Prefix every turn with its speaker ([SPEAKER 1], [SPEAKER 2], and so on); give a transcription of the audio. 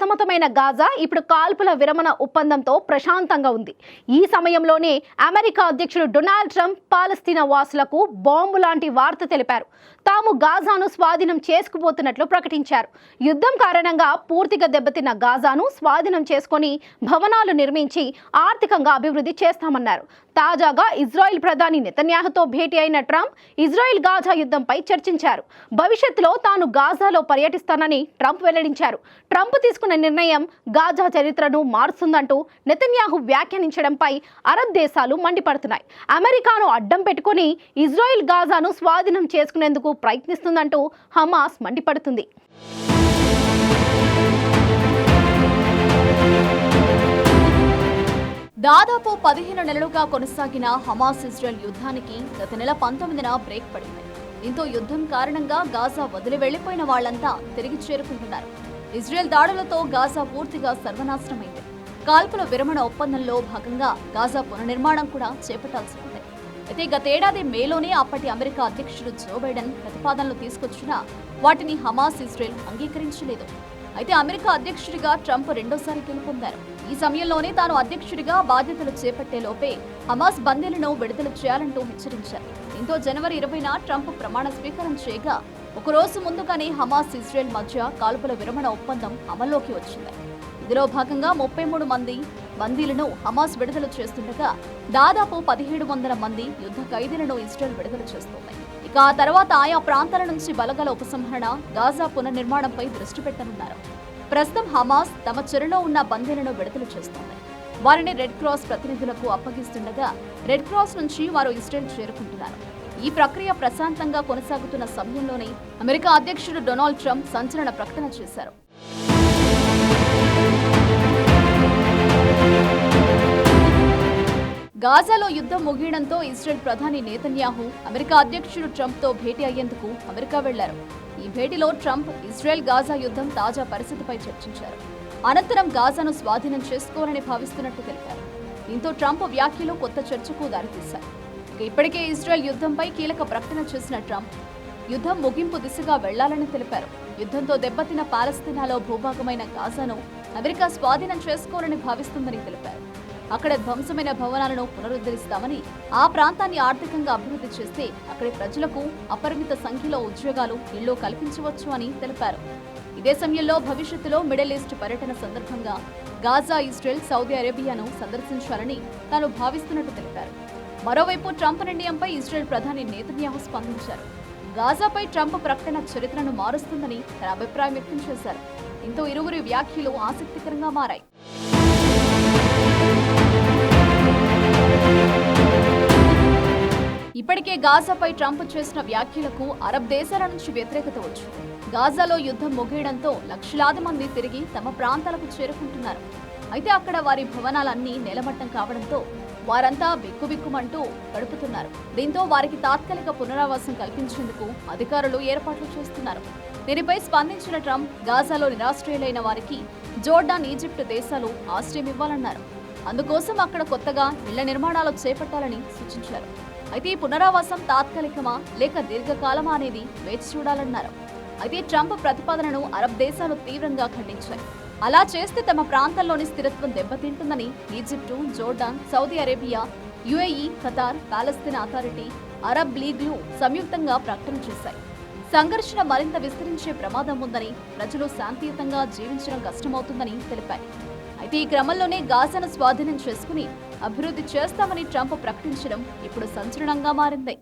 [SPEAKER 1] సతమతమైన Gaza ఇప్పుడు కాల్పుల విరమణ ఒప్పందంతో ప్రశాంతంగా ఉంది. ఈ సమయంలోనే అమెరికా అధ్యక్షుడు డొనాల్డ్ ట్రంప్ పాలస్తీనా వాసులకు బాంబు లాంటి వార్త తెలిపారు. తాము గాజాను స్వాధీనం చేసుకుపోతున్నట్లు ప్రకటించారు. యుద్ధం కారణంగా పూర్తిగా దెబ్బతిన్న గాజాను స్వాధీనం చేసుకొని భవనాలు నిర్మించి ఆర్థికంగా అభివృద్ధి చేస్తామన్నారు. తాజాగా ఇజ్రాయెల్ ప్రధాని నెతన్యాహుతో భేటీ అయిన ట్రంప్ ఇజ్రాయెల్ గాజా యుద్ధంపై చర్చించారు. భవిష్యత్తులో తాను గాజాలో పర్యటిస్తానని ట్రంప్ వెల్లడించారు. ట్రంప్ తీసుకున్న నిర్ణయం గాజా చరిత్రను మారుస్తుందంటూ నెతన్యాహు వ్యాఖ్యానించడంపై అరబ్ దేశాలు మండిపడుతున్నాయి. అమెరికాను అడ్డం పెట్టుకుని ఇజ్రాయెల్ గాజాను స్వాధీనం చేసుకునేందుకు ప్రయత్నిస్తుందంటూ హమాస్ మండిపడుతుంది.
[SPEAKER 2] దాదాపు 15 నెలలుగా కొనసాగిన హమాస్ ఇజ్రాయెల్ యుద్ధానికి గత నెల 19న బ్రేక్ పడింది. దీంతో యుద్ధం కారణంగా గాజా వదిలి వెళ్లిపోయిన వాళ్లంతా తిరిగి చేరుకుంటున్నారు. ఇజ్రాయెల్ దాడులతో గాజా పూర్తిగా సర్వనాశనమైంది. కాల్పుల విరమణ ఒప్పందంలో భాగంగా గాజా పునర్నిర్మాణం కూడా చేపట్టాల్సి ఉంది. అయితే గతేడాది మేలోనే అప్పటి అమెరికా అధ్యక్షుడు జో బైడెన్ ప్రతిపాదనలు తీసుకొచ్చినా వాటిని హమాస్ ఇజ్రాయెల్ అంగీకరించలేదు. అయితే అమెరికా అధ్యక్షుడిగా ట్రంప్ రెండోసారి గెలుపొందారు. ఈ సమయంలోనే తాను అధ్యక్షుడిగా బాధ్యతలు చేపట్టే లోపే హమాస్ బందీలను విడుదల చేయాలంటూ హెచ్చరించారు. దీంతో జనవరి 20న ట్రంప్ ప్రమాణ స్వీకారం చేయగా ఒకరోజు ముందుగానే హమాస్ ఇజ్రాయెల్ మధ్య కాల్పుల విరమణ ఒప్పందం అమల్లోకి వచ్చింది. ఇందులో భాగంగా 33 మంది బందీలను హమాస్ విడుదల చేస్తుండగా దాదాపు 1700 మంది యుద్ధ ఖైదీలను ఇజ్రాయెల్ విడుదల చేస్తోంది. ఇక ఆ తర్వాత ఆయా ప్రాంతాల నుంచి బలగాల ఉపసంహరణ, గాజా పునర్నిర్మాణంపై దృష్టి పెట్టనున్నారు. ప్రస్తుతం హమాస్ తమ చెరలో ఉన్న బందీలను విడుదల చేస్తోంది. వారిని రెడ్ క్రాస్ ప్రతినిధులకు అప్పగిస్తుండగా రెడ్ క్రాస్ నుంచి వారు ఇజ్రాయెల్ చేరుకుంటున్నారు. ఈ ప్రక్రియ ప్రశాంతంగా కొనసాగుతున్న సమయంలోనే అమెరికా అధ్యక్షుడు డొనాల్డ్ ట్రంప్ సంచలన ప్రకటన చేశారు. గాజాలో యుద్ధం ముగియడంతో ఇజ్రాయెల్ ప్రధాని నెతన్యాహు అమెరికా అధ్యక్షుడు ట్రంప్తో భేటీ అయ్యేందుకు అమెరికా వెళ్లారు. ఈ భేటీలో ట్రంప్ ఇజ్రాయెల్ గాజా యుద్ధం తాజా పరిస్థితిపై చర్చించారు. అనంతరం గాజాను స్వాధీనం చేసుకోవాలని భావిస్తున్నట్టు తెలిపారు. దీంతో ట్రంప్ వ్యాఖ్యలు కొత్త చర్చకు దారితీశాయి. ఇప్పటికే ఇజ్రాయెల్ యుద్ధంపై కీలక ప్రకటన చేసిన ట్రంప్ యుద్ధం ముగింపు దిశగా వెళ్లాలని తెలిపారు. యుద్ధంతో దెబ్బతిన్న పాలస్తీనాలో భూభాగమైన గాజాను అమెరికా స్వాధీనం చేసుకోవాలని భావిస్తుందని తెలిపారు. అక్కడ ధ్వంసమైన భవనాలను పునరుద్ధరిస్తామని, ఆ ప్రాంతాన్ని ఆర్థికంగా అభివృద్ధి చేస్తే అక్కడి ప్రజలకు అపరిమిత సంఖ్యలో ఉద్యోగాలు, ఇళ్లు కల్పించవచ్చు అని తెలిపారు. ఇదే సమయంలో భవిష్యత్తులో మిడిల్ ఈస్ట్ పర్యటన సందర్భంగా గాజా, ఇజ్రాయెల్, సౌదీ అరేబియాను సందర్శించాలని తాను భావిస్తున్నట్టు తెలిపారు. మరోవైపు ట్రంప్ నిర్ణయంపై ఇజ్రాయెల్ ప్రధాని నెతన్యాహు స్పందించారు. గాజాపై ట్రంప్ ప్రకటన చరిత్రను మారుస్తుందని తన అభిప్రాయం వ్యక్తం చేశారు. దీంతో ఇరువురి వ్యాఖ్యలు ఆసక్తికరంగా మారాయి. ఇప్పటికే గాజాపై ట్రంప్ చేసిన వ్యాఖ్యలకు అరబ్ దేశాల నుంచి వ్యతిరేకత వచ్చింది. గాజాలో యుద్ధం ముగియడంతో లక్షలాది మంది తిరిగి తమ ప్రాంతాలకు చేరుకుంటున్నారు. అయితే అక్కడ వారి భవనాలన్నీ నేలమట్టం కావడంతో వారంతా బిక్కుబిక్కుమంటూ గడుపుతున్నారు. దీంతో వారికి తాత్కాలిక పునరావాసం కల్పించేందుకు అధికారులు ఏర్పాట్లు చేస్తున్నారు. దీనిపై స్పందించిన ట్రంప్ గాజాలో నిరాశ్రయులైన వారికి జోర్డాన్, ఈజిప్ట్ దేశాలు ఆశ్రయం ఇవ్వాలన్నారు. అందుకోసం అక్కడ కొత్తగా ఇళ్ల నిర్మాణాలు చేపట్టాలని సూచించారు. అయితే ఈ పునరావాసం తాత్కాలికమా లేక దీర్ఘకాలమా అనేది వేచి చూడాలన్నారు. అయితే ట్రంప్ ప్రతిపాదనను అరబ్ దేశాలు తీవ్రంగా ఖండించాయి. అలా చేస్తే తమ ప్రాంతంలోని స్థిరత్వం దెబ్బతింటుందని Egypt, Jordan, Saudi Arabia, UAE, Qatar, పాలస్తీనా అథారిటీ, అరబ్ లీగ్లు సంయుక్తంగా ప్రకటన చేశాయి. సంఘర్షణ మరింత విస్తరించే ప్రమాదం ఉందని, ప్రజలు శాంతియుతంగా జీవించడం కష్టమవుతుందని తెలిపాయి. అయితే ఈ క్రమంలోనే గాజాను స్వాధీనం చేసుకుని అభివృద్ధి చేస్తామని ట్రంప్ ప్రకటించడం ఇప్పుడు సంచలనంగా మారింది.